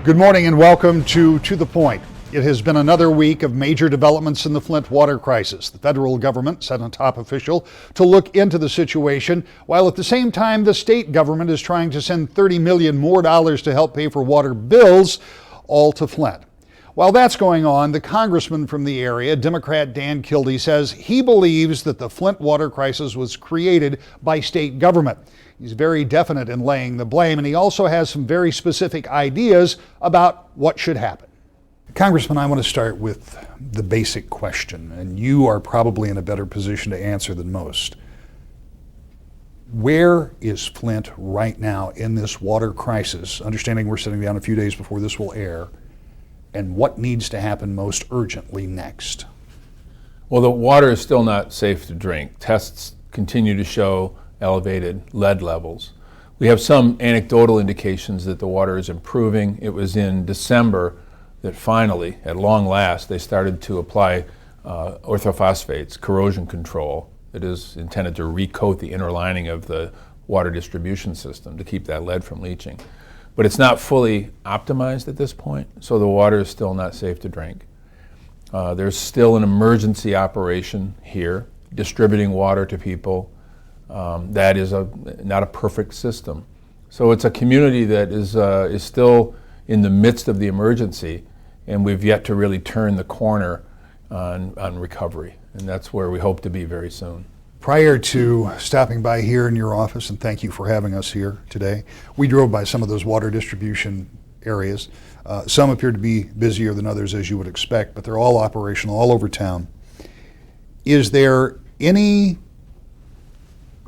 Good morning and welcome to the Point. It has been another week of major developments in the Flint water crisis. The federal government sent a top official to look into the situation, while at the same time the state government is trying to send $30 million more to help pay for water bills, all to Flint. While that's going on, the congressman from the area, Democrat Dan Kildee, says he believes that the Flint water crisis was created by state government. He's very definite in laying the blame, and he also has some very specific ideas about what should happen. Congressman, I want to start with the basic question, and you are probably in a better position to answer than most. Where is Flint right now in this water crisis, understanding we're sitting down a few days before this will air, and what needs to happen most urgently next? Well, the water is still not safe to drink. Tests continue to show elevated lead levels. We have some anecdotal indications that the water is improving. It was in December that finally, at long last, they started to apply orthophosphates, corrosion control, that is intended to recoat the inner lining of the water distribution system to keep that lead from leaching. But it's not fully optimized at this point, so the water is still not safe to drink. There's still an emergency operation here, distributing water to people. That is not a perfect system. So it's a community that is still in the midst of the emergency, and we've yet to really turn the corner on recovery, and that's where we hope to be very soon. Prior to stopping by here in your office, and thank you for having us here today, we drove by some of those water distribution areas. Some appear to be busier than others, as you would expect, but they're all operational all over town. Is there any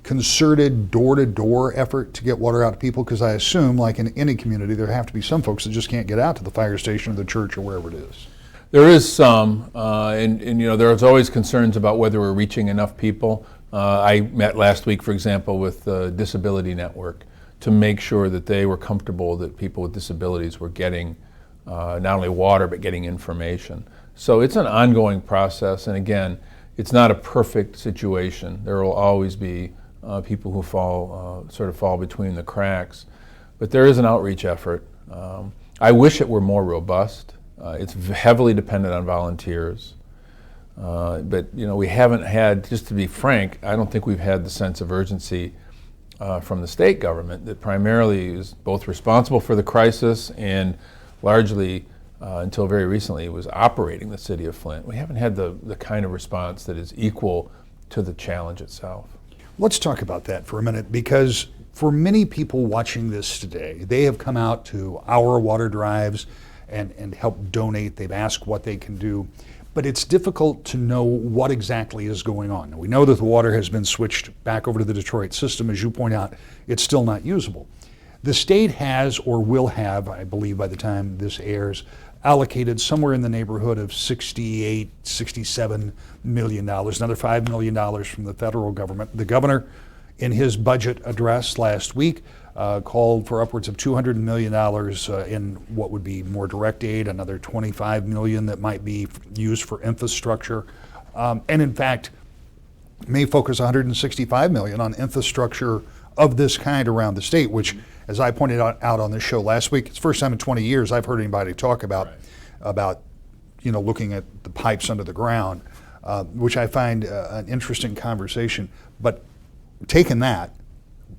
concerted door-to-door effort to get water out to people? Because I assume, like in any community, there have to be some folks that just can't get out to the fire station or the church or wherever it is. There is some, and you know, there's always concerns about whether we're reaching enough people. I met last week, for example, with the Disability Network to make sure that they were comfortable that people with disabilities were getting not only water, but getting information. So it's an ongoing process, and again, it's not a perfect situation. There will always be people who sort of fall between the cracks, but there is an outreach effort. I wish it were more robust. It's heavily dependent on volunteers, but you know, we haven't had, just to be frank, I don't think we've had the sense of urgency from the state government that primarily is both responsible for the crisis and largely, until very recently, was operating the city of Flint. We haven't had the kind of response that is equal to the challenge itself. Let's talk about that for a minute, because for many people watching this today, they have come out to our water drives and helped donate. They've asked what they can do, but it's difficult to know what exactly is going on. Now, we know that the water has been switched back over to the Detroit system. As you point out, it's still not usable. The state has, or will have, I believe by the time this airs, allocated somewhere in the neighborhood of $68, $67 million, another $5 million from the federal government. The governor, in his budget address last week, called for upwards of $200 million in what would be more direct aid, another $25 million that might be used for infrastructure, and in fact, may focus $165 million on infrastructure of this kind around the state, which, as I pointed out on this show last week, it's the first time in 20 years I've heard anybody talk about you know, looking at the pipes under the ground, which I find an interesting conversation. But taking that,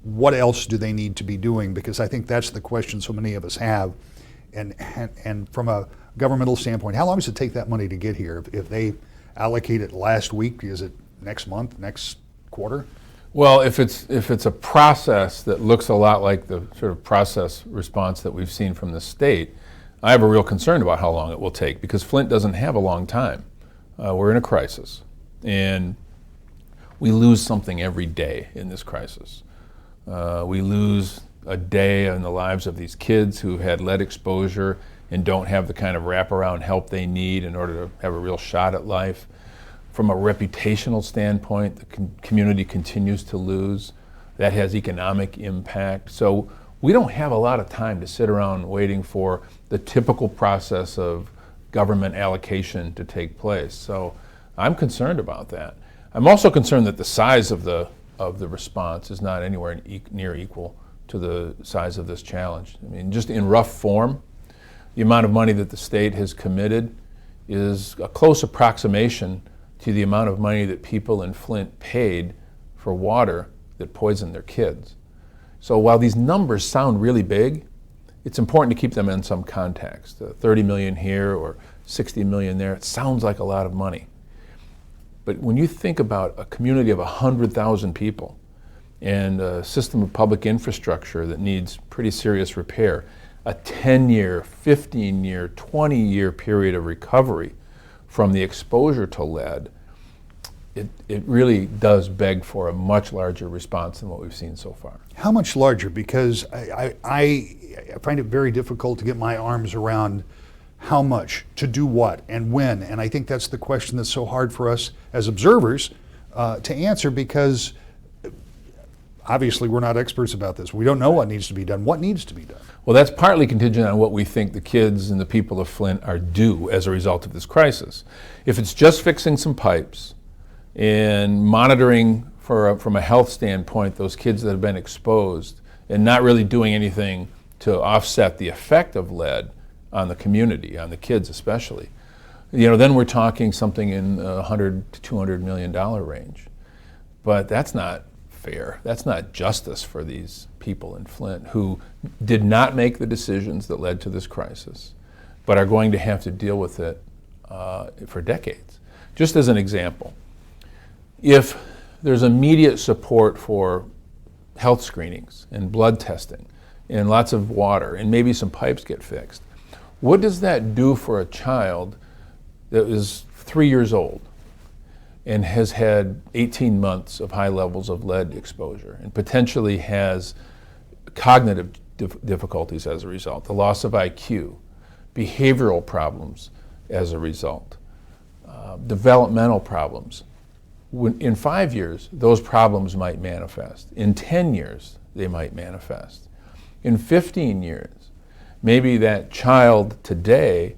what else do they need to be doing? Because I think that's the question so many of us have. And from a governmental standpoint, how long does it take that money to get here? If they allocate it last week, is it next month, next quarter? Well, if it's a process that looks a lot like the sort of process response that we've seen from the state, I have a real concern about how long it will take, because Flint doesn't have a long time. We're in a crisis, and we lose something every day in this crisis. We lose a day in the lives of these kids who had lead exposure and don't have the kind of wraparound help they need in order to have a real shot at life. From a reputational standpoint, the community continues to lose. That has economic impact. So we don't have a lot of time to sit around waiting for the typical process of government allocation to take place. So I'm concerned about that. I'm also concerned that the size of the response is not anywhere near equal to the size of this challenge. I mean, just in rough form, the amount of money that the state has committed is a close approximation to the amount of money that people in Flint paid for water that poisoned their kids. So while these numbers sound really big, it's important to keep them in some context. 30 million here or 60 million there, it sounds like a lot of money. But when you think about a community of 100,000 people and a system of public infrastructure that needs pretty serious repair, a 10-year, 15-year, 20-year period of recovery from the exposure to lead, it really does beg for a much larger response than what we've seen so far. How much larger? Because I find it very difficult to get my arms around how much, to do what, and when. And I think that's the question that's so hard for us as observers to answer, because obviously we're not experts about this. We don't know what needs to be done. What needs to be done? Well, that's partly contingent on what we think the kids and the people of Flint are due as a result of this crisis. If it's just fixing some pipes and monitoring from a health standpoint those kids that have been exposed and not really doing anything to offset the effect of lead on the community, on the kids especially, then we're talking something in the $100 to $200 million range. But that's not fair. That's not justice for these people in Flint who did not make the decisions that led to this crisis, but are going to have to deal with it for decades. Just as an example, if there's immediate support for health screenings and blood testing and lots of water and maybe some pipes get fixed, what does that do for a child that is 3 years old and has had 18 months of high levels of lead exposure and potentially has cognitive difficulties as a result, the loss of IQ, behavioral problems as a result, developmental problems? In 5 years, those problems might manifest. In 10 years, they might manifest. In 15 years, maybe that child today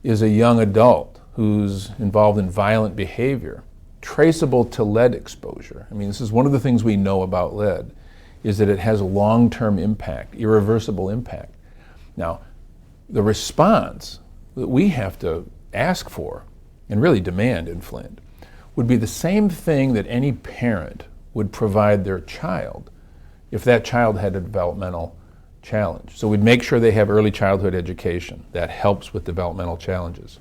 is a young adult who's involved in violent behavior, traceable to lead exposure. I mean, this is one of the things we know about lead, is that it has a long-term impact, irreversible impact. Now, the response that we have to ask for and really demand in Flint would be the same thing that any parent would provide their child if that child had a developmental challenge. So we'd make sure they have early childhood education. That helps with developmental challenges.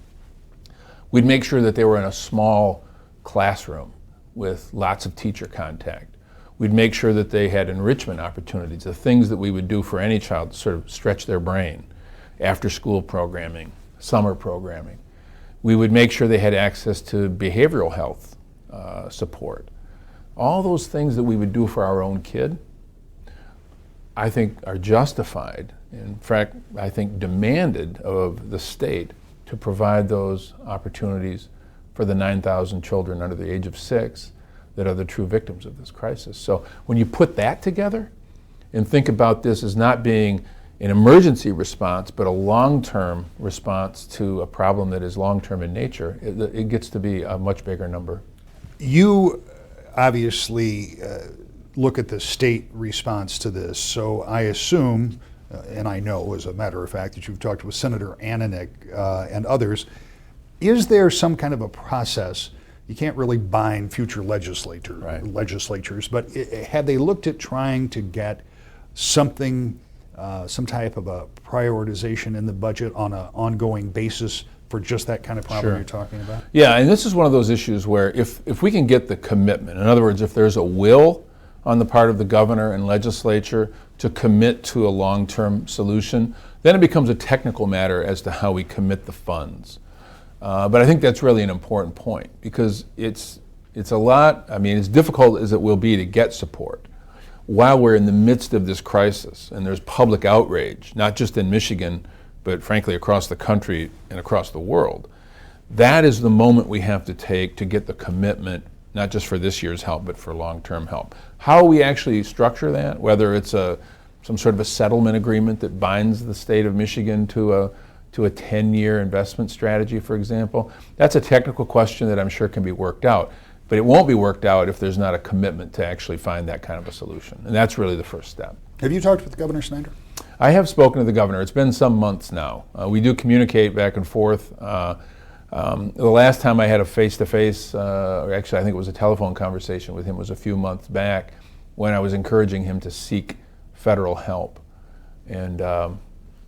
We'd make sure that they were in a small classroom with lots of teacher contact. We'd make sure that they had enrichment opportunities, the things that we would do for any child to sort of stretch their brain, after-school programming, summer programming. We would make sure they had access to behavioral health support. All those things that we would do for our own kid, I think are justified, in fact, I think demanded of the state to provide those opportunities for the 9,000 children under the age of 6 that are the true victims of this crisis. So when you put that together and think about this as not being an emergency response, but a long-term response to a problem that is long-term in nature, it gets to be a much bigger number. You obviously look at the state response to this, so I assume, and I know as a matter of fact, that you've talked with Senator Ananek and others. Is there some kind of a process? You can't really bind future legislatures, but had they looked at trying to get something, some type of a prioritization in the budget on an ongoing basis for just that kind of problem you're talking about? Yeah, and this is one of those issues where if we can get the commitment, in other words, if there's a will on the part of the governor and legislature to commit to a long-term solution, then it becomes a technical matter as to how we commit the funds. But I think that's really an important point, because it's a lot, I mean, as difficult as it will be to get support while we're in the midst of this crisis and there's public outrage, not just in Michigan, but frankly across the country and across the world. That is the moment we have to take to get the commitment, not just for this year's help, but for long-term help. How we actually structure that, whether it's some sort of a settlement agreement that binds the state of Michigan to a 10-year investment strategy, for example, that's a technical question that I'm sure can be worked out. But it won't be worked out if there's not a commitment to actually find that kind of a solution. And that's really the first step. Have you talked with Governor Snyder? I have spoken to the governor. It's been some months now. We do communicate back and forth. The last time I had a face-to-face, or actually I think it was a telephone conversation with him, was a few months back when I was encouraging him to seek federal help. And of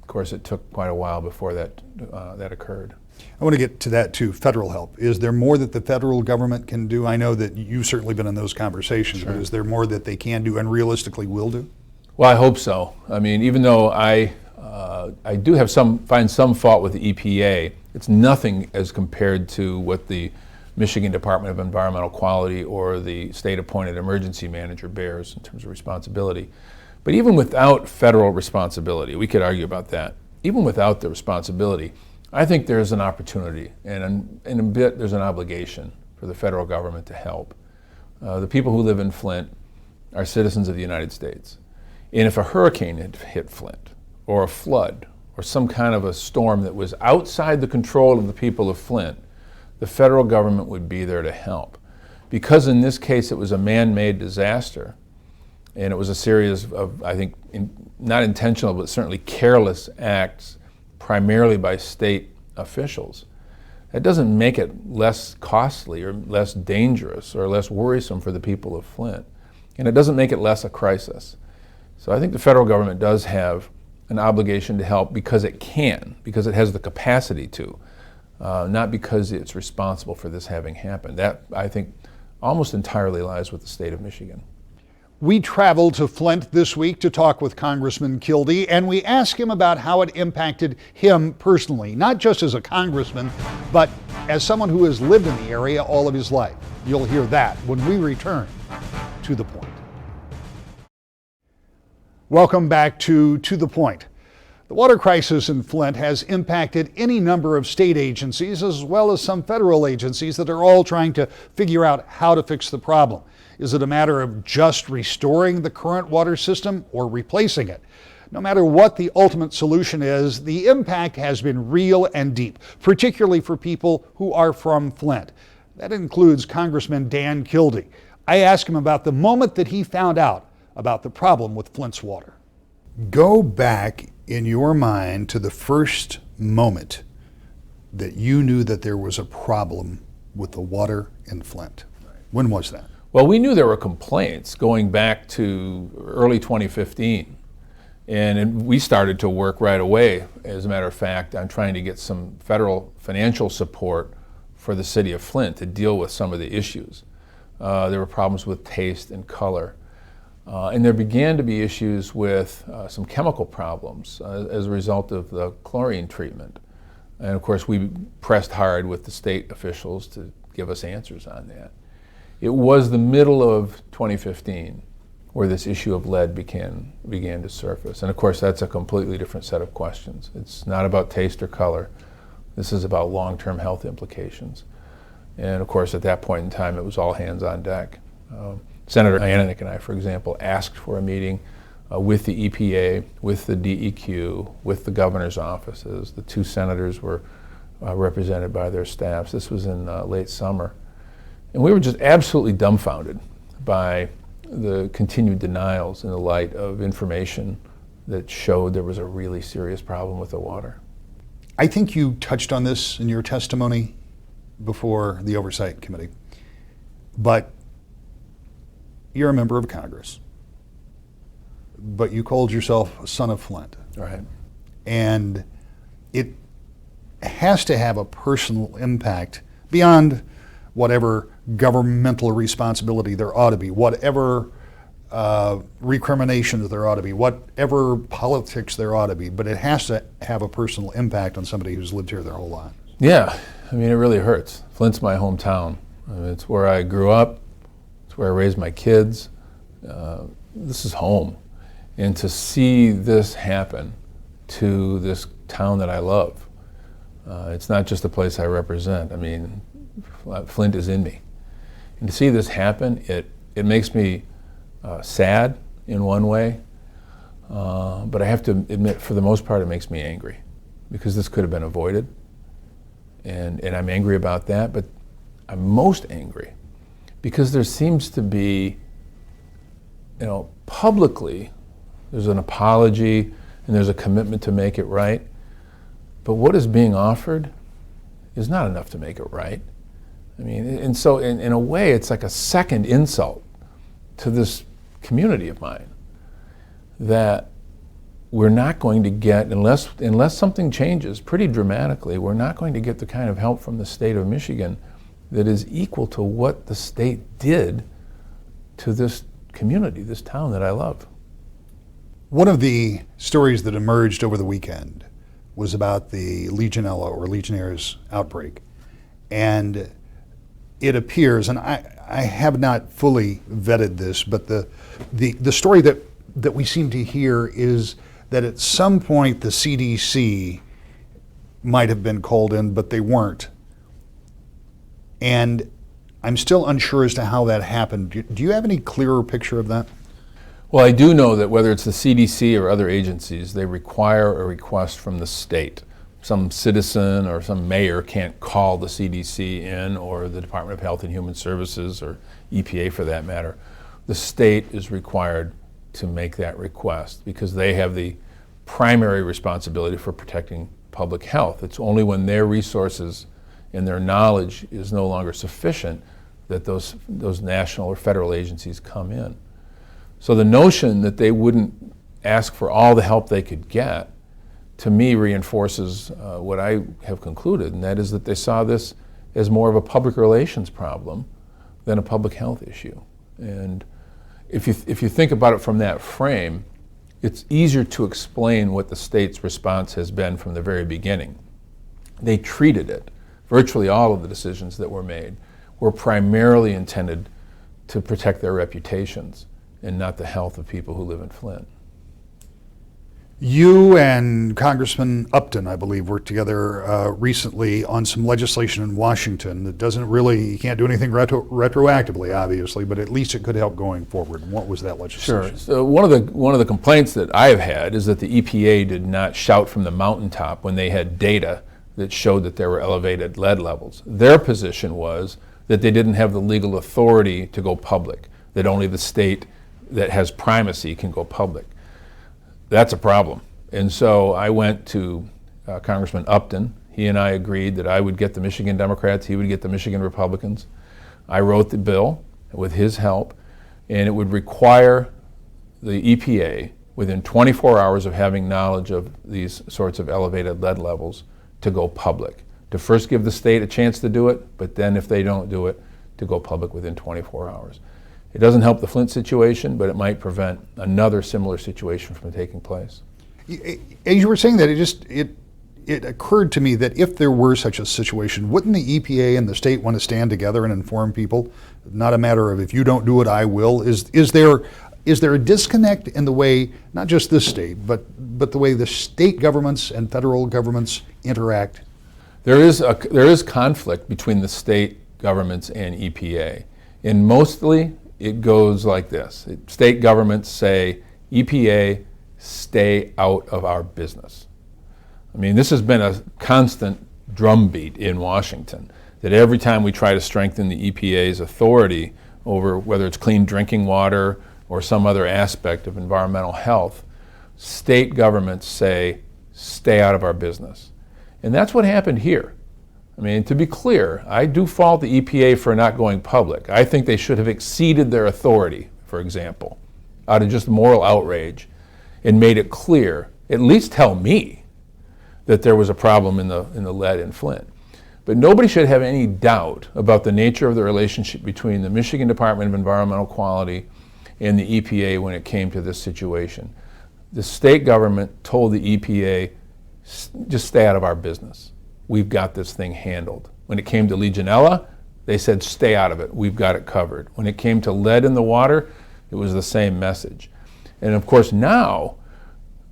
course it took quite a while before that occurred. I want to get to that too, federal help. Is there more that the federal government can do? I know that you've certainly been in those conversations, Sure. but is there more that they can do and realistically will do? Well, I hope so. I mean, even though I do find some fault with the EPA, it's nothing as compared to what the Michigan Department of Environmental Quality or the state-appointed emergency manager bears in terms of responsibility. But even without federal responsibility, we could argue about that. Even without the responsibility, I think there's an opportunity and in a bit there's an obligation for the federal government to help. The people who live in Flint are citizens of the United States. And if a hurricane had hit Flint, or a flood, or some kind of a storm that was outside the control of the people of Flint, the federal government would be there to help. Because in this case it was a man-made disaster, and it was a series of, I think, not intentional, but certainly careless acts, primarily by state officials. That doesn't make it less costly or less dangerous or less worrisome for the people of Flint. And it doesn't make it less a crisis. So I think the federal government does have an obligation to help because it can, because it has the capacity to, not because it's responsible for this having happened. That, I think, almost entirely lies with the state of Michigan. We traveled to Flint this week to talk with Congressman Kildee, and we asked him about how it impacted him personally, not just as a congressman, but as someone who has lived in the area all of his life. You'll hear that when we return to The Point. Welcome back to The Point. The water crisis in Flint has impacted any number of state agencies as well as some federal agencies that are all trying to figure out how to fix the problem. Is it a matter of just restoring the current water system or replacing it? No matter what the ultimate solution is, the impact has been real and deep, particularly for people who are from Flint. That includes Congressman Dan Kildee. I asked him about the moment that he found out about the problem with Flint's water. Go back in your mind to the first moment that you knew that there was a problem with the water in Flint. When was that? Well, we knew there were complaints going back to early 2015. And we started to work right away, as a matter of fact, on trying to get some federal financial support for the city of Flint to deal with some of the issues. There were problems with taste and color. And there began to be issues with some chemical problems as a result of the chlorine treatment. And of course, we pressed hard with the state officials to give us answers on that. It was the middle of 2015 where this issue of lead began to surface. And of course, that's a completely different set of questions. It's not about taste or color. This is about long-term health implications. And of course, at that point in time, it was all hands on deck. Senator Ananek and I, for example, asked for a meeting with the EPA, with the DEQ, with the governor's offices. The two senators were represented by their staffs. This was in late summer. And we were just absolutely dumbfounded by the continued denials in the light of information that showed there was a really serious problem with the water. I think you touched on this in your testimony before the Oversight Committee, but you're a member of Congress, but you called yourself a son of Flint. Right. And it has to have a personal impact beyond whatever governmental responsibility there ought to be, whatever recriminations there ought to be, whatever politics there ought to be, but it has to have a personal impact on somebody who's lived here their whole life. Yeah, I mean, it really hurts. Flint's my hometown. I mean, it's where I grew up. It's where I raised my kids. This is home. And to see this happen to this town that I love, it's not just a place I represent. I mean, Flint is in me. And to see this happen, it makes me sad in one way, but I have to admit, for the most part, it makes me angry because this could have been avoided. And I'm angry about that, but I'm most angry because there seems to be, publicly, there's an apology, and there's a commitment to make it right. But what is being offered is not enough to make it right. I mean, and so in a way, it's like a second insult to this community of mine that we're not going to get, unless something changes pretty dramatically, we're not going to get the kind of help from the state of Michigan that is equal to what the state did to this community, this town that I love. One of the stories that emerged over the weekend was about the Legionella or Legionnaire's outbreak. And it appears, and I have not fully vetted this, but the story that we seem to hear is that at some point the CDC might have been called in, but they weren't. And I'm still unsure as to how that happened. Do you have any clearer picture of that? Well, I do know that whether it's the CDC or other agencies, they require a request from the state. Some citizen or some mayor can't call the CDC in, or the Department of Health and Human Services, or EPA for that matter. The state is required to make that request because they have the primary responsibility for protecting public health. It's only when their resources and their knowledge is no longer sufficient that those national or federal agencies come in. So the notion that they wouldn't ask for all the help they could get, to me, reinforces what I have concluded, and that is that they saw this as more of a public relations problem than a public health issue. And if you think about it from that frame, it's easier to explain what the state's response has been from the very beginning. They treated it, virtually all of the decisions that were made were primarily intended to protect their reputations and not the health of people who live in Flint. You and Congressman Upton, I believe, worked together recently on some legislation in Washington that doesn't really, you can't do anything retroactively, obviously, but at least it could help going forward. And what was that legislation? Sure. So one of the complaints that I have had is that the EPA did not shout from the mountaintop when they had data that showed that there were elevated lead levels. Their position was that they didn't have the legal authority to go public, that only the state that has primacy can go public. That's a problem. And so I went to Congressman Upton. He and I agreed that I would get the Michigan Democrats, he would get the Michigan Republicans. I wrote the bill with his help, and it would require the EPA, within 24 hours of having knowledge of these sorts of elevated lead levels, to go public. To first give the state a chance to do it, but then if they don't do it, to go public within 24 hours. It doesn't help the Flint situation, but it might prevent another similar situation from taking place. As you were saying that, it occurred to me that if there were such a situation, wouldn't the EPA and the state want to stand together and inform people? Not a matter of if you don't do it, I will. Is there a disconnect in the way, not just this state, but the way the state governments and federal governments interact? There is conflict between the state governments and EPA, and mostly it goes like this. State governments say, EPA, stay out of our business. I mean, this has been a constant drumbeat in Washington, that every time we try to strengthen the EPA's authority over whether it's clean drinking water or some other aspect of environmental health, state governments say, stay out of our business. And that's what happened here. I mean, to be clear, I do fault the EPA for not going public. I think they should have exceeded their authority, for example, out of just moral outrage, and made it clear, at least tell me, that there was a problem in the lead in Flint. But nobody should have any doubt about the nature of the relationship between the Michigan Department of Environmental Quality and the EPA when it came to this situation. The state government told the EPA, just stay out of our business. We've got this thing handled. When it came to Legionella, they said, stay out of it. We've got it covered. When it came to lead in the water, it was the same message. And of course now,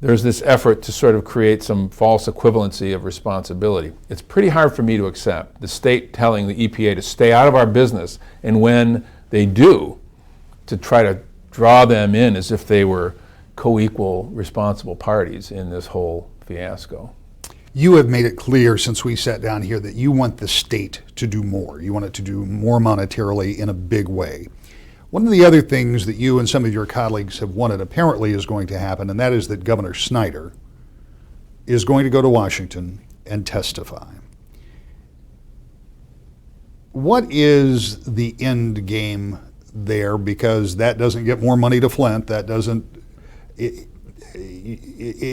there's this effort to sort of create some false equivalency of responsibility. It's pretty hard for me to accept the state telling the EPA to stay out of our business, and when they do, to try to draw them in as if they were co-equal responsible parties in this whole fiasco. You have made it clear since we sat down here that you want the state to do more. You want it to do more monetarily in a big way. One of the other things that you and some of your colleagues have wanted apparently is going to happen, and that is that Governor Snyder, is going to go to Washington and testify. What is the end game there? Because that doesn't get more money to Flint. That doesn't, it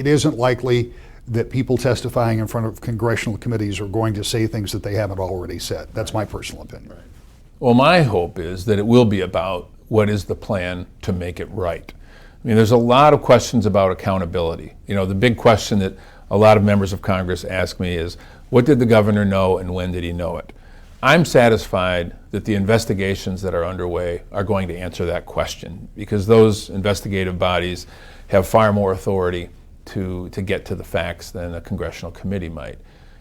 isn't likely that people testifying in front of congressional committees are going to say things that they haven't already said. That's my personal opinion. Right. Well, my hope is that it will be about what is the plan to make it right. I mean, there's a lot of questions about accountability. You know, the big question that a lot of members of Congress ask me is, what did the governor know and when did he know it? I'm satisfied that the investigations that are underway are going to answer that question, because those investigative bodies have far more authority to get to the facts than a congressional committee might.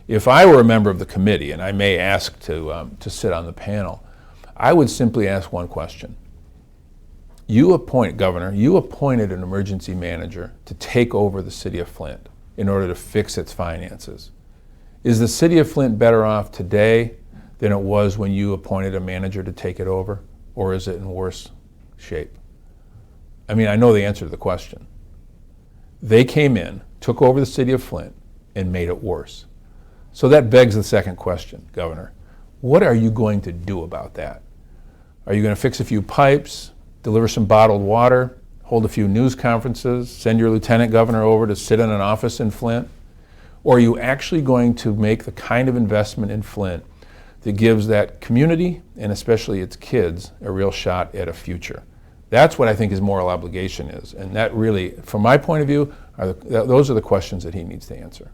If I were a member of the committee, and I may ask to sit on the panel, I would simply ask one question. Governor, you appointed an emergency manager to take over the city of Flint in order to fix its finances. Is the city of Flint better off today than it was when you appointed a manager to take it over, or is it in worse shape? I mean, I know the answer to the question. They came in, took over the city of Flint, and made it worse. So that begs the second question, Governor. What are you going to do about that? Are you going to fix a few pipes, deliver some bottled water, hold a few news conferences, send your lieutenant governor over to sit in an office in Flint? Or are you actually going to make the kind of investment in Flint that gives that community, and especially its kids, a real shot at a future? That's what I think his moral obligation is. And that really, from my point of view, those are the questions that he needs to answer.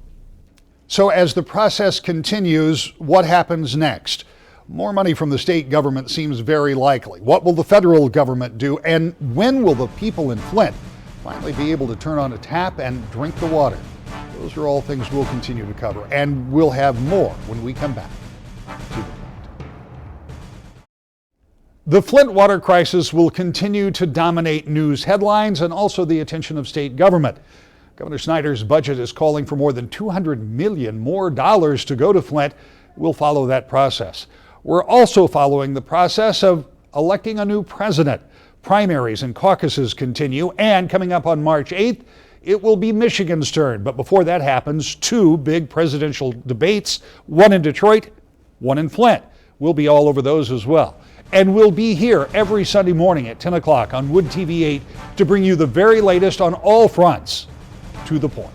So as the process continues, what happens next? More money from the state government seems very likely. What will the federal government do? And when will the people in Flint finally be able to turn on a tap and drink the water? Those are all things we'll continue to cover. And we'll have more when we come back to the Point. The Flint water crisis will continue to dominate news headlines and also the attention of state government. Governor Snyder's budget is calling for more than $200 million more dollars to go to Flint. We'll follow that process. We're also following the process of electing a new president. Primaries and caucuses continue, and coming up on March 8th, it will be Michigan's turn. But before that happens, two big presidential debates, one in Detroit, one in Flint. We'll be all over those as well. And we'll be here every Sunday morning at 10 o'clock on Wood TV 8 to bring you the very latest on all fronts. To the Point.